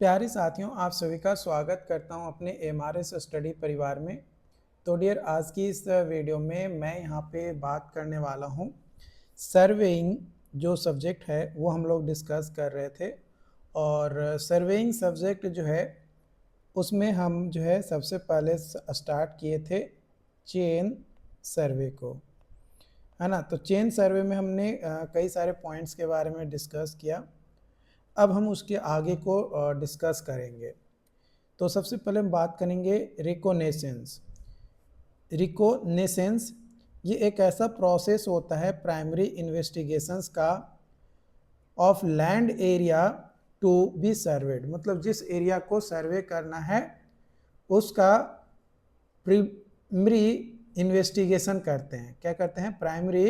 प्यारे साथियों, आप सभी का स्वागत करता हूं अपने एमआरएस स्टडी परिवार में। तो डियर, आज की इस वीडियो में मैं यहां पे बात करने वाला हूं सर्वेइंग जो सब्जेक्ट है वो हम लोग डिस्कस कर रहे थे। और सर्वेइंग सब्जेक्ट जो है उसमें हम जो है सबसे पहले स्टार्ट किए थे चेन सर्वे को, है ना। तो चेन सर्वे में हमने कई सारे पॉइंट्स के बारे में डिस्कस किया। अब हम उसके आगे को डिस्कस करेंगे। तो सबसे पहले हम बात करेंगे रिकोनेसेंस। रिकोनेसेंस ये एक ऐसा प्रोसेस होता है प्राइमरी इन्वेस्टिगेशंस का of land area to be surveyed, मतलब जिस एरिया को सर्वे करना है उसका प्राइमरी इन्वेस्टिगेशन करते हैं। क्या करते हैं? प्राइमरी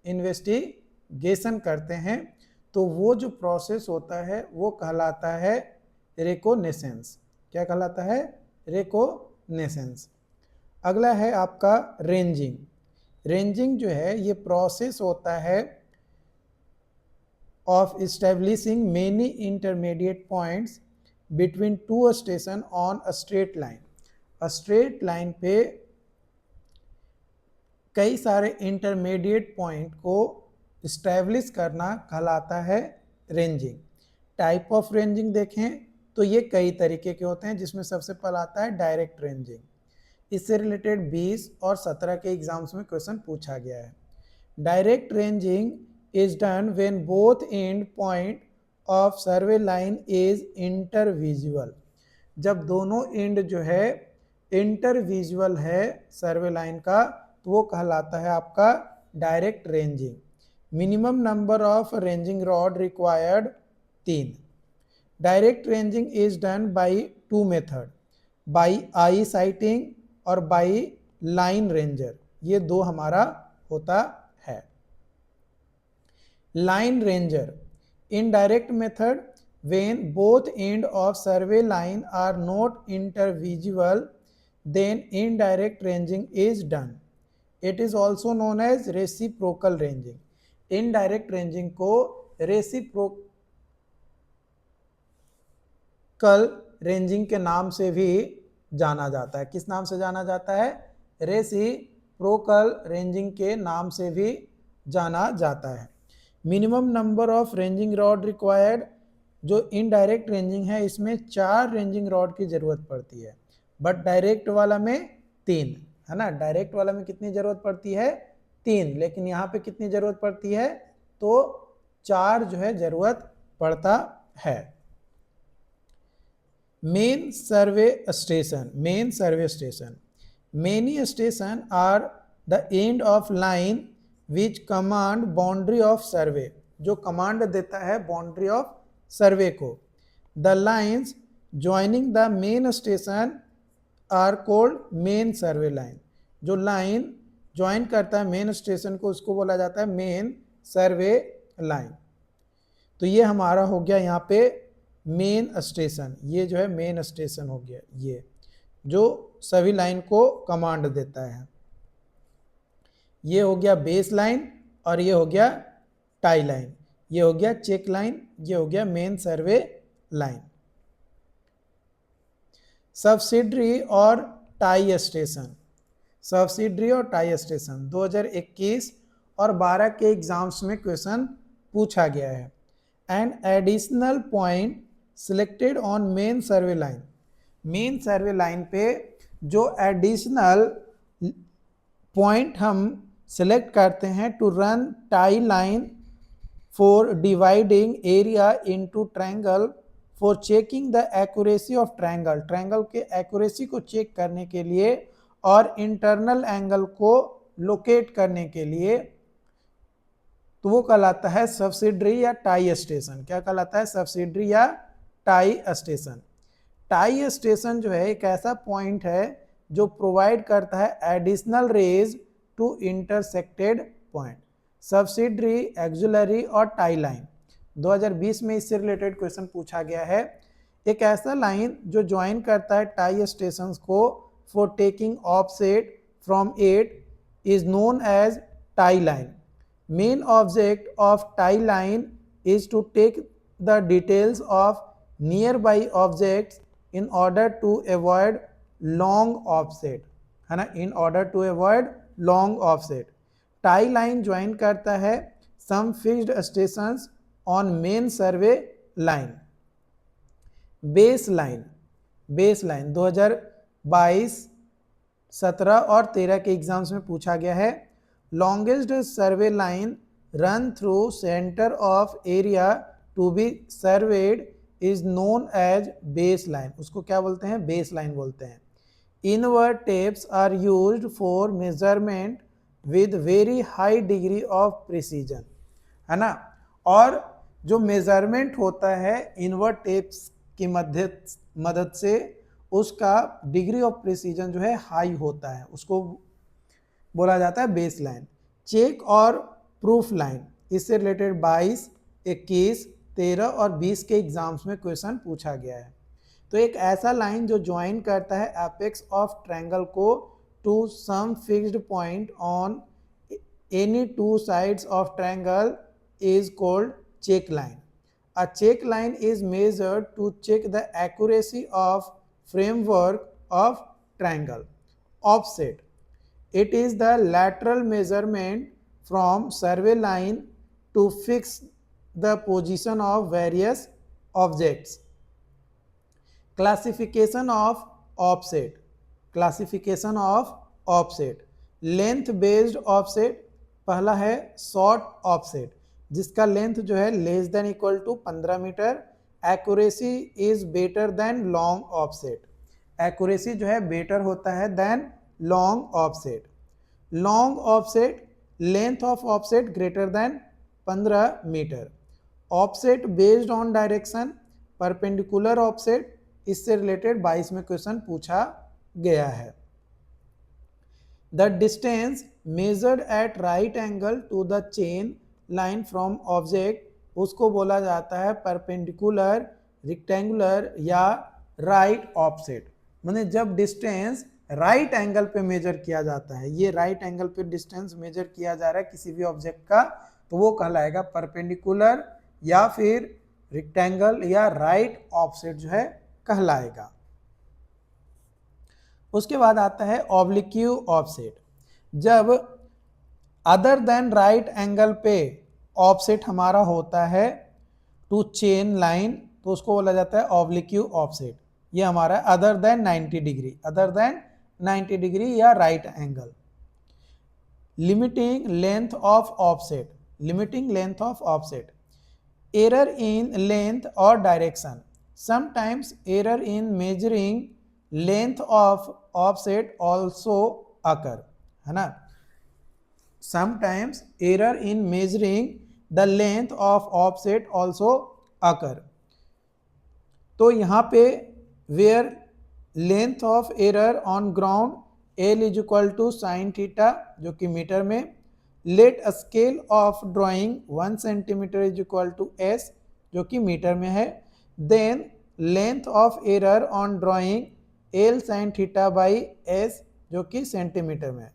इन्वेस्टिगेशन करते हैं। तो वो जो प्रोसेस होता है वो कहलाता है रिकोनेसेंस। क्या कहलाता है? रिकोनेसेंस। अगला है आपका रेंजिंग। रेंजिंग जो है ये प्रोसेस होता है of establishing many intermediate points between two station on a straight line. Straight line पे कई सारे इंटरमीडिएट पॉइंट को इस्टेब्लिश करना कहलाता है रेंजिंग। टाइप ऑफ रेंजिंग देखें तो ये कई तरीके के होते हैं, जिसमें सबसे पहला आता है डायरेक्ट रेंजिंग। इससे रिलेटेड 20 और 17 के एग्जाम्स में क्वेश्चन पूछा गया है। Direct ranging is done when both end point of survey line is intervisual. जब दोनों एंड जो है इंटरविजुअल है सर्वे लाइन का, तो वो कहलाता है आपका direct ranging. Minimum number of ranging rod required 3। Direct ranging is done by 2 method, by eye sighting और बाई लाइन रेंजर। ये दो हमारा होता है। Line ranger in direct method when both end of survey line are not intervisible, then indirect ranging is done. It is also known as reciprocal ranging. Indirect ranging को reciprocal ranging के नाम से भी जाना जाता है। किस नाम से जाना जाता है? रेसिप्रोकल रेंजिंग के नाम से भी जाना जाता है। Minimum number of ranging rod required, जो इनडायरेक्ट रेंजिंग है इसमें 4 रेंजिंग रॉड की जरूरत पड़ती है, बट डायरेक्ट वाला में 3, है ना। डायरेक्ट वाला में कितनी जरूरत पड़ती है? 3, लेकिन यहाँ पे कितनी जरूरत पड़ती है? तो 4 जो है जरूरत पड़ता है। Main survey station. Main survey station, many station are the end of line which command boundary of survey, जो कमांड देता है बाउंड्री ऑफ सर्वे को। The lines joining the main station are called main survey line. जो line join करता है main station को उसको बोला जाता है मेन सर्वे लाइन। तो ये हमारा हो गया यहाँ पे मेन स्टेशन। ये जो है मेन स्टेशन हो गया, ये जो सभी लाइन को कमांड देता है। ये हो गया बेस लाइन और ये हो गया टाई लाइन। ये हो गया चेक लाइन, ये हो गया मेन सर्वे लाइन। सब्सिडरी और टाई स्टेशन। सब्सिडरी और टाई स्टेशन 2021 और 12 के एग्जाम्स में क्वेश्चन पूछा गया है। And additional point selected on main survey line. Main survey line पे जो एडिशनल पॉइंट हम सिलेक्ट करते हैं to run tie line for dividing area into triangle for checking the accuracy of triangle. Triangle के accuracy को check करने के लिए और इंटरनल एंगल को लोकेट करने के लिए, तो वो कहलाता है सब्सिडरी या टाई स्टेशन। क्या कहलाता है? सब्सिडरी या टाई स्टेशन। टाई स्टेशन जो है एक ऐसा पॉइंट है जो प्रोवाइड करता है additional rays to intersected point. Subsidiary, auxiliary और टाई लाइन 2020 में इससे रिलेटेड क्वेश्चन पूछा गया है। एक ऐसा लाइन जो ज्वाइन करता है टाई स्टेशंस को for taking offset from it is known as tie line. Main object of tie line is to take the details of nearby objects in order to avoid long offset, है ना, in order to avoid long offset. Tie line join करता है some fixed stations on main survey line. Base line 2022, 17 और 13 के exams में पूछा गया है. Longest survey line run through centre of area to be surveyed is known as base line. उसको क्या बोलते हैं? बेस लाइन बोलते हैं. Invert tapes are used for measurement with very high degree of precision, है ना. और जो मेजरमेंट होता है इनवर्ट टेप्स की मदद से उसका डिग्री ऑफ प्रिसीजन जो है हाई होता है, उसको बोला जाता है बेस लाइन. चेक और प्रूफ लाइन, इससे रिलेटेड 22, 21, 13 और 20 के एग्जाम्स में क्वेश्चन पूछा गया है. तो एक ऐसा लाइन जो ज्वाइन करता है एपेक्स ऑफ ट्रायंगल को to some fixed point on any two sides of triangle is called check line. A check line is measured to check the accuracy of framework of triangle. Offset, it is the lateral measurement from survey line to fix the position of various objects. Classification of offset. Length based offset, पहला है short offset जिसका length जो है less than equal to 15 metre. Accuracy is better than long offset, accuracy जो है better होता है than long offset. Long offset, length of offset greater than 15 metre. Offset based on direction, perpendicular offset, इससे related 22 में question पूछा गया है. The distance measured at right angle to the chain line from object, उसको बोला जाता है perpendicular, rectangular या राइट ऑफसेट. माने जब डिस्टेंस राइट एंगल पे मेजर किया जाता है, ये राइट एंगल पे डिस्टेंस मेजर किया जा रहा है किसी भी ऑब्जेक्ट का, तो वो कहलाएगा परपेंडिकुलर या फिर रेक्टेंगल या राइट ऑफसेट जो है कहलाएगा. उसके बाद आता है ऑब्लिक्यू ऑफसेट. जब अदर देन राइट एंगल पे ऑफसेट हमारा होता है टू चेन लाइन, तो उसको बोला जाता है ऑब्लिक्यू ऑफसेट. ये हमारा अदर देन 90 डिग्री या right angle. Limiting length of offset, error in length और direction. Sometimes error in measuring length of offset also occur, है ना. Sometimes error in measuring the length of offset also occur. तो यहाँ पे where length of error on ground L is equal to sin theta जो कि metre में, let a scale of drawing 1 centimeter is equal to S जो कि metre में है, then length of error on drawing L sin theta by S जो कि centimetre में.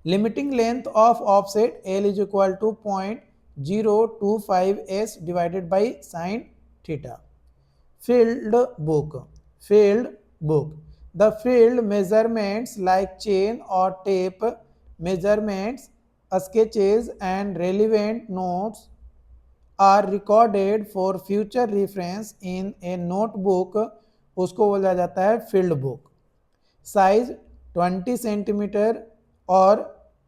Limiting length of offset L is equal to 0.025 S divided by sin theta. Field book. The field measurements like chain or tape measurements, sketches and relevant notes are recorded for future reference in a notebook, उसको बोला जाता है field book. Size 20 centimetre और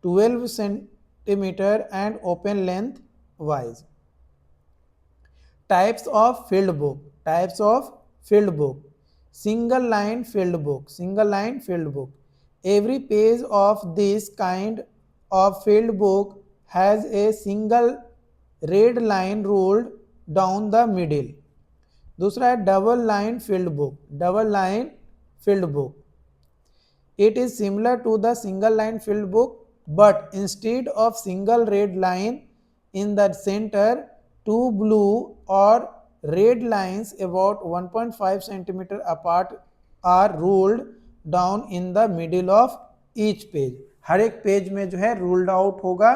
12 centimetre and open length wise. Types of field book. Single line field book. Every page of this kind of field book has a single red line ruled down the middle. दूसरा है double line field book. It is similar to the single line field book, but instead of single red line in the center, two blue or red lines about 1.5 centimeter apart are ruled down in the middle of each page. हर एक page में जो है ruled out होगा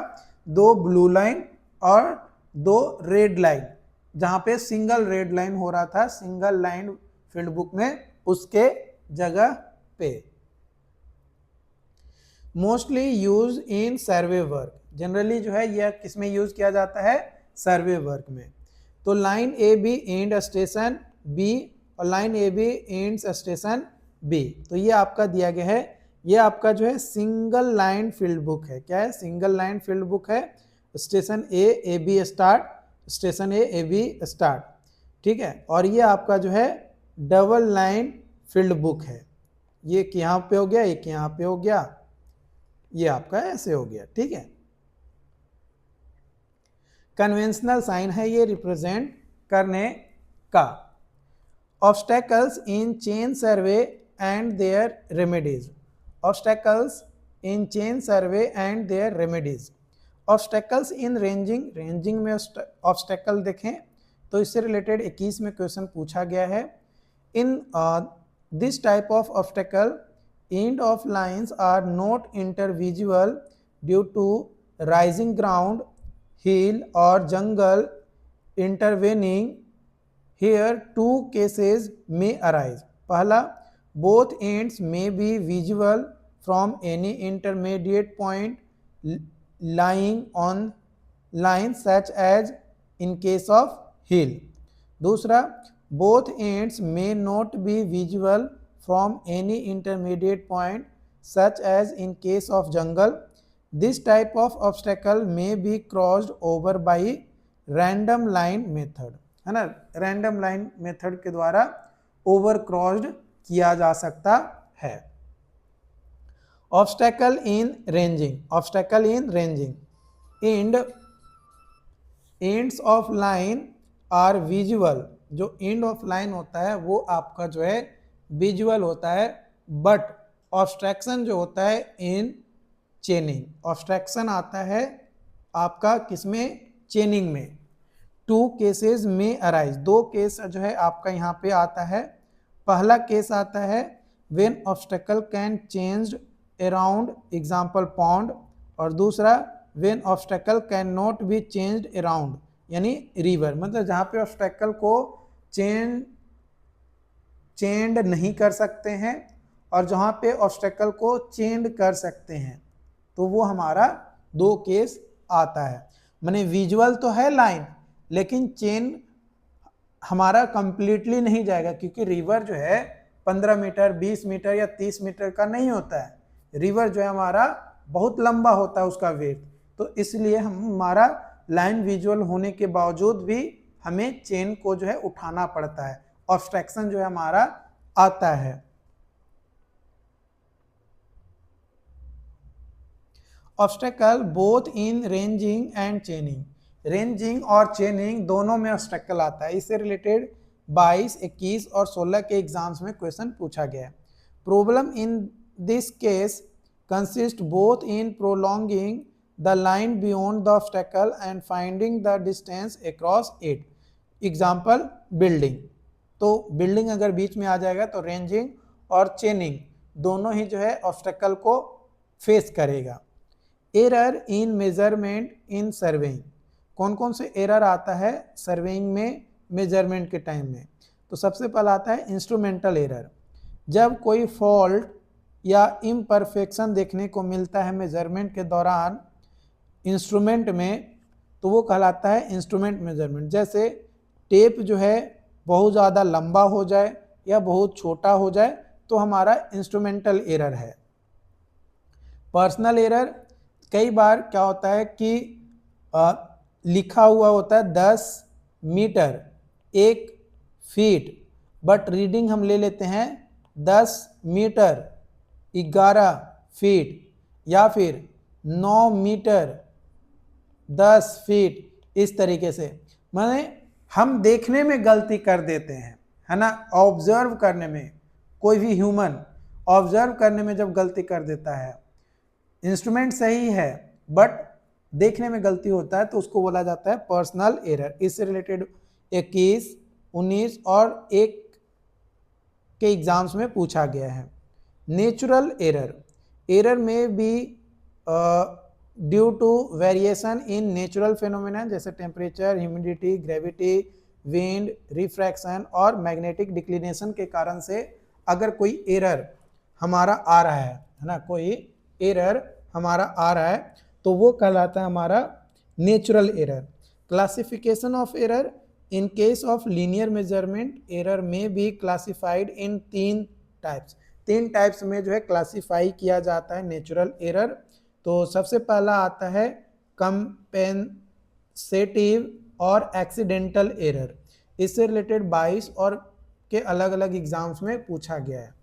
2 blue line और 2 red line जहां पे single red line हो रहा था, सिंगल लाइन फील्ड बुक में, उसके जगह पे। Mostly use in survey work, generally जो है यह किसमें यूज किया जाता है, सर्वे वर्क में। तो line A B and station B और line A B and station B, तो ये आपका दिया गया है, ये आपका जो है सिंगल लाइन फील्ड बुक है। क्या है, सिंगल लाइन फील्ड बुक है। Station A B start, station A B start, ठीक है। और ये आपका जो है डबल लाइन फील्ड बुक है, ये यहाँ पे हो गया, एक यहाँ पे हो गया, ये आपका ऐसे हो गया, ठीक है। कन्वेंशनल साइन है ये रिप्रेजेंट करने का। Obstacles in chain survey and their remedies, obstacles in chain survey and their remedies. Obstacles in ranging, ranging में ऑब्स्टेकल देखें तो इससे रिलेटेड 21 में क्वेश्चन पूछा गया है। In this type of obstacle end of lines are not intervisual due to rising ground, hill or jungle intervening. Here two cases may arise. पहला, both ends may be visible from any intermediate point lying on line such as in case of hill. दूसरा, both ends may not be visible from any intermediate point such as in case of jungle. This type of obstacle may be crossed over by random line method, है ना, random line method के द्वारा over crossed किया जा सकता है। obstacle in ranging, obstacle in ranging, ends of line are visible, जो end of line होता है वो आपका जो है विजुअल होता है, बट ऑब्स्ट्रैक्शन जो होता है इन चेनिंग, ऑब्स्ट्रैक्शन आता है आपका किसमें, चेनिंग में। टू केसेस में अराइज, दो केस जो है आपका यहाँ पे आता है। पहला केस आता है when obstacle can changed around example pond, और दूसरा when obstacle can not be changed around, यानी रिवर, मतलब जहाँ पे ऑब्स्टेकल को चेंड नहीं कर सकते हैं और जहाँ पे ऑब्स्टेकल को चेंड कर सकते हैं, तो वो हमारा दो केस आता है। माने विजुअल तो है लाइन, लेकिन चेन हमारा कंप्लीटली नहीं जाएगा, क्योंकि रिवर जो है 15 मीटर 20 मीटर या 30 मीटर का नहीं होता है। रिवर जो है हमारा बहुत लंबा होता है उसका वेट, तो इसलिए हमारा लाइन विजुअल होने के बावजूद भी हमें चेन को जो है उठाना पड़ता है, ऑब्स्ट्रैक्शन जो है हमारा आता है। Obstacle both in ranging and चेनिंग, ranging और चेनिंग दोनों में ऑब्स्टेकल आता है। इससे रिलेटेड 22, 21 और 16 के एग्जाम्स में क्वेश्चन पूछा गया है। Problem in this case consist both in prolonging the line beyond the obstacle and finding the distance across it. Example building, तो बिल्डिंग अगर बीच में आ जाएगा तो रेंजिंग और चेनिंग दोनों ही जो है ऑब्स्टेकल को फेस करेगा। Error in measurement in surveying, कौन कौन से एरर आता है सर्वेइंग में मेजरमेंट के टाइम में, तो सबसे पहला आता है इंस्ट्रूमेंटल एरर। जब कोई फॉल्ट या इम्परफेक्शन देखने को मिलता है मेजरमेंट के दौरान इंस्ट्रूमेंट में, तो वो कहलाता है इंस्ट्रूमेंट मेजरमेंट। जैसे टेप जो है बहुत ज़्यादा लंबा हो जाए या बहुत छोटा हो जाए तो हमारा इंस्ट्रूमेंटल एरर है। पर्सनल एरर, कई बार क्या होता है कि लिखा हुआ होता है 10 मीटर 1 फीट, बट रीडिंग हम ले लेते हैं 10 मीटर 11 फीट या फिर 9 मीटर 10 फीट, इस तरीके से। माने हम देखने में गलती कर देते हैं, है ना, ऑब्जर्व करने में, कोई भी ह्यूमन ऑब्जर्व करने में जब गलती कर देता है, इंस्ट्रूमेंट सही है बट देखने में गलती होता है, तो उसको बोला जाता है पर्सनल एरर। इससे रिलेटेड 21, 19 और 1 के एग्जाम्स में पूछा गया है। Natural error, error may be due to variation in natural phenomena, जैसे temperature, humidity, gravity, wind, refraction और मैग्नेटिक डिक्लिनेशन के कारण से अगर कोई एरर हमारा आ रहा है ना, कोई एरर हमारा आ रहा है तो वो कहलाता है हमारा natural error. Classification of error, in case of linear measurement error may be classified in 3 types. 3 types में जो है क्लासिफाई किया जाता है नेचुरल एरर। तो सबसे पहला आता है कंपेंसेटिव और एक्सीडेंटल एरर। इससे रिलेटेड 22 और के अलग अलग एग्जाम्स में पूछा गया है।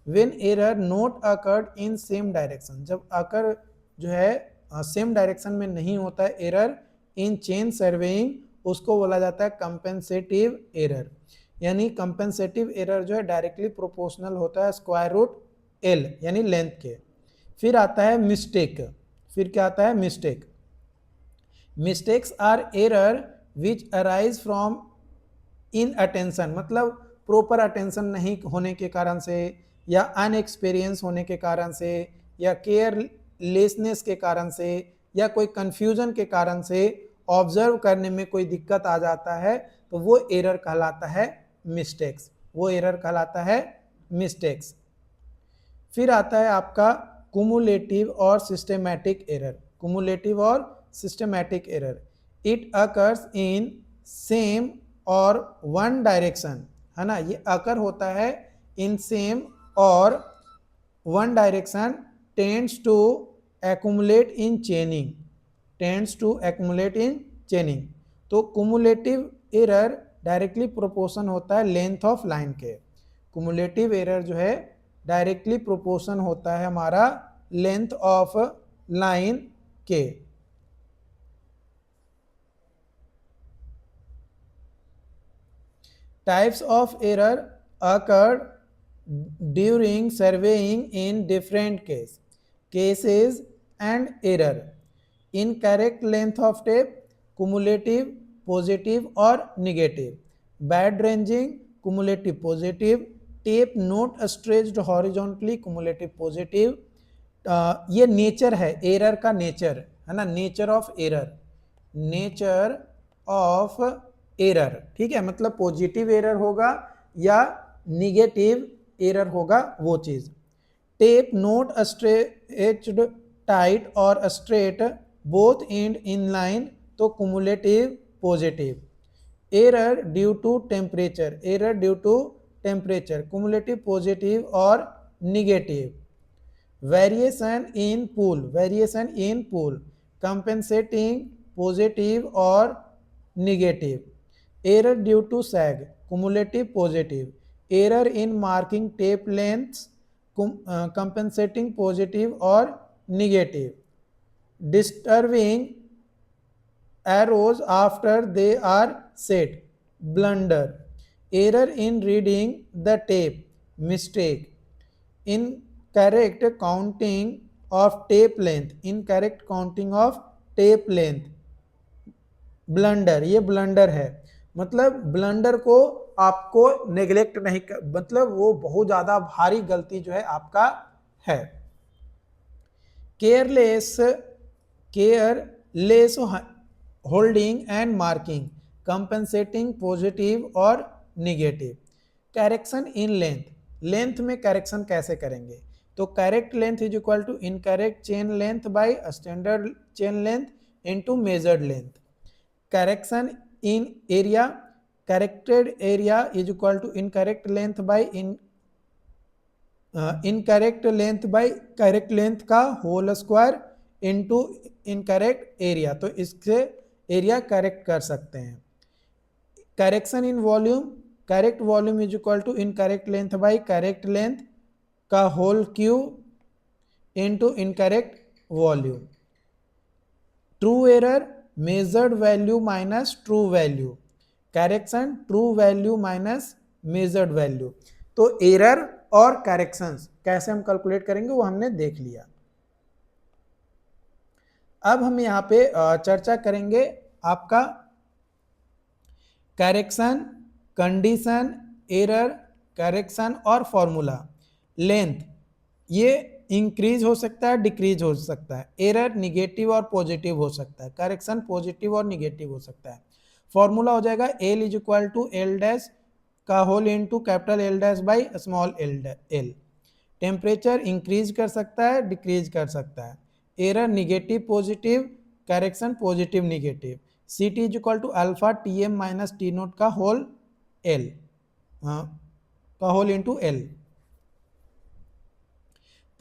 When error not occurred in same direction, जब अकर जो है सेम डायरेक्शन में नहीं होता है एरर इन चेन सर्वेइंग, उसको बोला जाता है कंपेंसेटिव एरर। यानी कंपेंसेटिव एरर जो है डायरेक्टली प्रोपोर्शनल होता है स्क्वायर रूट एल यानी लेंथ के। फिर आता है मिस्टेक। फिर क्या आता है? Mistake. Mistakes are error which arise from inattention, मतलब प्रॉपर अटेंशन नहीं होने के कारण से, या अनएक्सपीरियंस होने के कारण से, या केयरलेसनेस के कारण से, या कोई कंफ्यूजन के कारण से ऑब्जर्व करने में कोई दिक्कत आ जाता है तो वो एरर कहलाता है मिस्टेक्स। वो एरर कहलाता है मिस्टेक्स। फिर आता है आपका कुमुलेटिव और सिस्टेमैटिक एरर। कुमुलेटिव और systematic error, it occurs in same और वन डायरेक्शन, है ना। ये अकर होता है इन सेम और one direction, tends to accumulate in chaining, tends to accumulate in chaining. तो कुमुलेटिव एरर डायरेक्टली प्रोपोर्शन होता है लेंथ ऑफ लाइन के। कुमुलेटिव एरर जो है डायरेक्टली प्रोपोर्शन होता है हमारा लेंथ ऑफ लाइन के। Types of error occurred during surveying in different cases and error: incorrect length of tape, cumulative, positive और negative, bad ranging, cumulative positive, tape not stretched horizontally, cumulative positive। ये nature है error का, nature है ना, nature of error, nature of error, ठीक है। मतलब positive error होगा या निगेटिव एरर होगा वो चीज। टेप नोट स्ट्रेच्ड टाइट और straight both end in line, तो cumulative positive. Error due to temperature, error due to temperature, cumulative positive और negative. Variation in pull, variation in pull, compensating positive और negative. Error due to sag, cumulative positive। error in marking tape lengths, compensating positive और negative। disturbing arrows after they are set, blunder। error in reading the tape, mistake। incorrect counting of tape length, incorrect counting of tape length, blunder। ये blunder है, मतलब blunder को आपको neglect नहीं कर, मतलब वो बहुत ज्यादा भारी गलती जो है आपका है। Careless, careless holding and marking, compensating positive और negative. Correction in length, length में करेक्शन कैसे करेंगे? तो correct length is equal to incorrect chain length by standard chain length into measured length. Correction in area, corrected area is equal to incorrect length by incorrect length by correct length का whole square into incorrect area, तो इससे area correct कर सकते हैं। Correction in volume, correct volume is equal to incorrect length by correct length का whole cube into incorrect volume. True error, measured value minus true value, correction true value minus measured value. तो error और corrections कैसे हम calculate करेंगे वो हमने देख लिया। अब हम यहाँ पे चर्चा करेंगे आपका करेक्शन, कंडीशन, एरर, करेक्शन और फॉर्मूला। लेंथ ये इंक्रीज हो सकता है, डिक्रीज हो सकता है। एरर निगेटिव और पॉजिटिव हो सकता है, करेक्शन पॉजिटिव और निगेटिव हो सकता है। फॉर्मूला हो जाएगा L is equal to L dash का whole into capital L dash by small L. Temperature increase कर सकता है, डिक्रीज कर सकता है। Error negative positive, correction positive negative. C T is equal to alpha T M minus T naught का whole L का whole into L.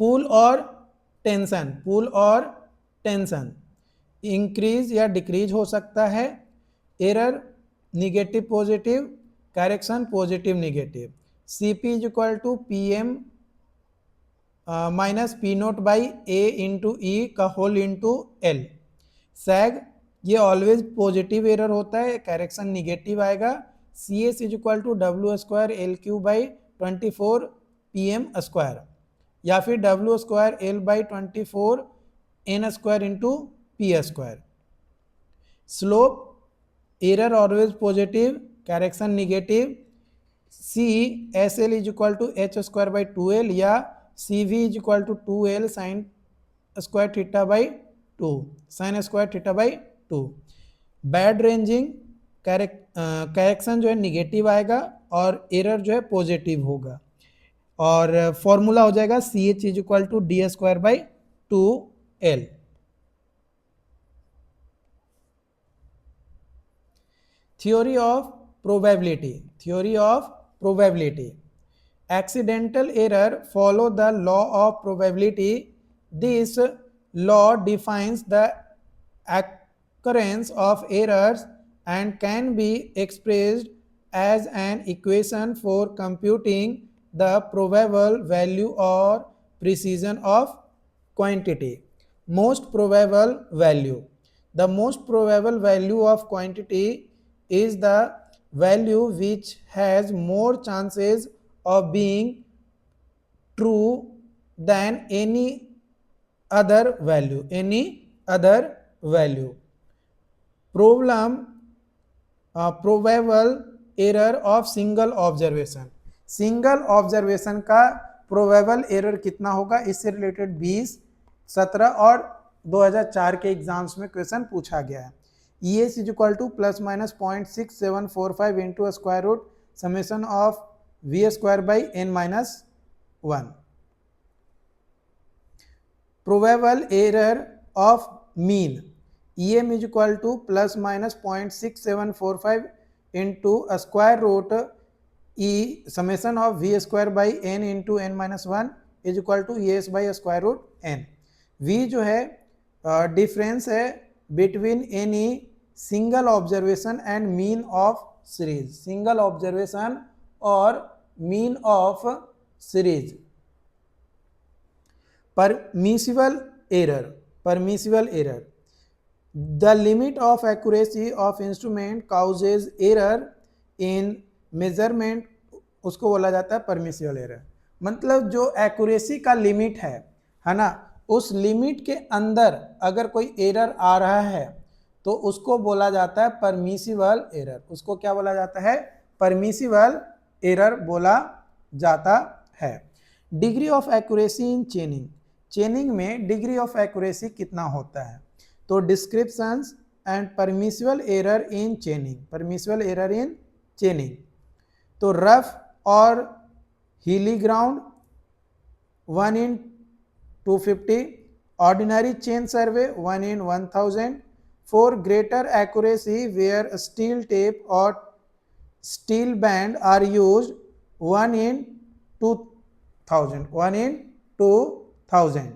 Pull और tension, पुल और टेंशन इंक्रीज या डिक्रीज हो सकता है। Error negative positive, correction positive negative. C P is equal to P M minus P naught by A into E का whole into L. सैग ये always positive error होता है, करेक्शन निगेटिव आएगा। C S is equal to W square L Q by 24 P M square, या फिर W square L by 24 N square into P square. Slope error always positive, correction negative. C S L is equal to H square by 2l या C V is equal to 2l sine square theta by 2, sine square theta by 2। Bad ranging correction जो है negative आएगा और error जो है positive होगा। और formula हो जाएगा C H is equal to D square by 2l। Theory of probability. Theory of probability. Accidental error follow the law of probability. This law defines the occurrence of errors and can be expressed as an equation for computing the probable value or precision of quantity. Most probable value. The most probable value of quantity is the value which has more chances of being true than any other value, any other value. Probable error of single observation. Single observation का probable error कितना होगा, इससे related 20, 17 और 2004 के exams में question पूछा गया है। E S is equal to plus minus 0.6745 into square root summation of V square by N minus 1। Probable error of mean, E M is equal to plus minus 0.6745 into square root E summation of V square by N into N minus 1 is equal to E S by square root N. V जो है difference है between any single observation and mean of series, single observation और mean of series. Permissible error, permissible error, the limit of accuracy of instrument causes error in measurement, उसको बोला जाता है permissible error. मतलब जो एक्यूरेसी का limit है ना, उस लिमिट के अंदर अगर कोई एरर आ रहा है तो उसको बोला जाता है परमिसिबल एरर। उसको क्या बोला जाता है, परमिसिबल एरर बोला जाता है। डिग्री ऑफ एक्यूरेसी इन चेनिंग, चेनिंग में डिग्री ऑफ एक्यूरेसी कितना होता है, तो descriptions and permissible error in चेनिंग, permissible error in chaining. तो रफ और हिली ground 1 in 250, ordinary chain survey 1 in 1000. For greater accuracy where steel tape or steel band are used 1 in 2000, 1 in 2000.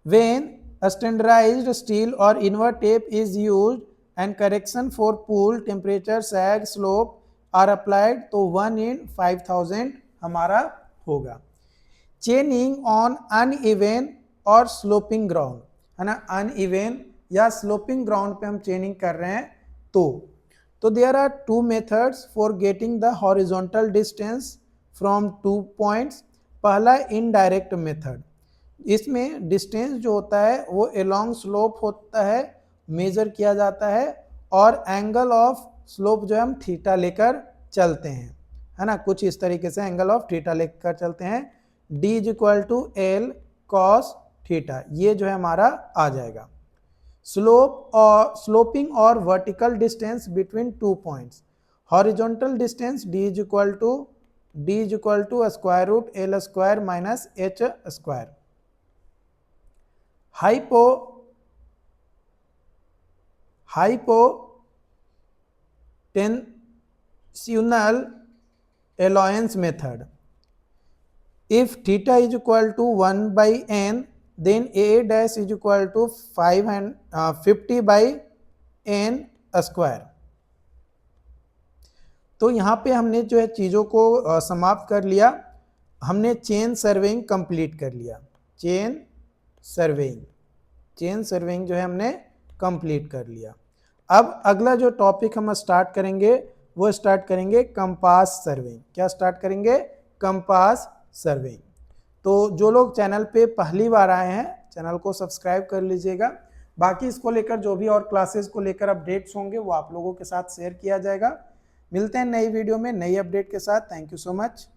When a standardized steel or invert tape is used and correction for pull, temperature, sag, slope are applied तो 1 in 5000 हमारा होगा। चेनिंग on uneven और sloping ground, है ना, uneven या sloping ground पे हम चेनिंग कर रहे हैं तो there are 2 methods for getting the horizontal distance from 2 points. पहला इनडायरेक्ट मेथड, इसमें डिस्टेंस जो होता है वो अलोंग स्लोप होता है, मेजर किया जाता है और एंगल ऑफ स्लोप जो हम थीटा लेकर चलते हैं, है ना, कुछ इस तरीके से एंगल ऑफ थीटा लेकर चलते हैं। d is equal to L cos theta, ये जो है हमारा आ जाएगा। स्लोपिंग और vertical distance between 2 points, horizontal distance d is equal to square root l square minus h square. Hypotenusal allowance method, if theta is equal to 1 by n, then a dash is equal to 50 by n square. तो यहाँ पे हमने जो है चीज़ों को समाप्त कर लिया, हमने चेन सर्वेइंग कंप्लीट कर लिया। चेन सर्वेइंग जो है हमने कंप्लीट कर लिया। अब अगला जो टॉपिक हम स्टार्ट करेंगे वो स्टार्ट करेंगे कंपास सर्वेइंग। क्या स्टार्ट करेंगे? Compass surveying. तो जो लोग चैनल पे पहली बार आए हैं चैनल को सब्सक्राइब कर लीजिएगा। बाकी इसको लेकर जो भी और क्लासेस को लेकर अपडेट्स होंगे वो आप लोगों के साथ शेयर किया जाएगा। मिलते हैं नई वीडियो में नई अपडेट के साथ। Thank you so much.